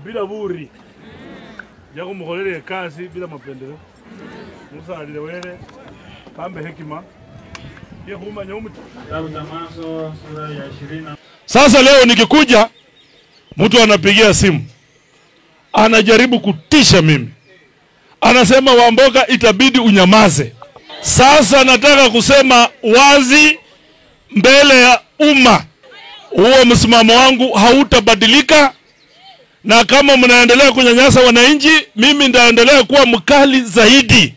bila buri. Jago mkolele kazi bila mapendeleo. Musa alilewele pambe hekima. Yehuma nyomuti. Mwanzo sura ya 20. Sasa leo nikikuja mtu anapigia simu. Anajaribu kutisha mimi. Anasema Wamboka itabidi unyamaze. Sasa nataka kusema wazi mbele ya umma. Huo msimamo wangu hautabadilika, na kama mnaendelea kunyanyasa wananchi, mimi nitaendelea kuwa mkali zaidi.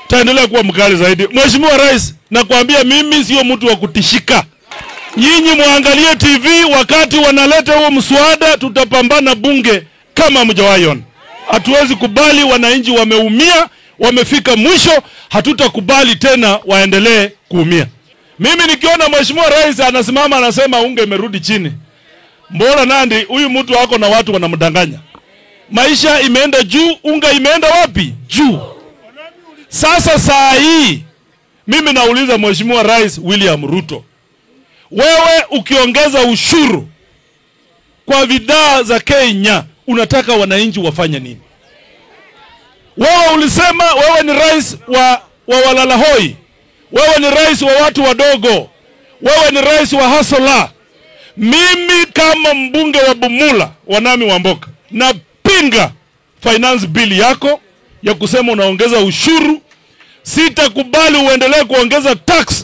Taendelea kuwa mkali zaidi. Mheshimiwa Rais, nakwambia mimi sio mtu wa kutishika. Nyinyi muangalie TV wakati wanaleta huo mswada, tutapambana bunge kama mjawaiona. Hatuwezi kubali wananchi wameumia, wamefika mwisho, hatutakubali tena waendelee kuumia. Mimi nikiona Mheshimiwa Rais anasimama anasema unga imerudi chini. Mbona Nandi huyu mtu wako na watu wanamdanganya. Maisha imeenda juu, unga imeenda wapi? Juu. Sasa saa hii mimi nauliza Mheshimiwa Rais William Ruto. Wewe ukiongeza ushuru kwa bidhaa za Kenya, unataka wananchi wafanye nini? Wewe ulisema wewe ni rais wa walalahoi. Wewe ni rais wa watu wadogo. Wewe ni rais wa hasola. Mimi kama mbunge wa Bumula, Wanami Wamboka, napinga finance bill yako ya kusema unaongeza ushuru. Sitakubali uendelee kuongeza tax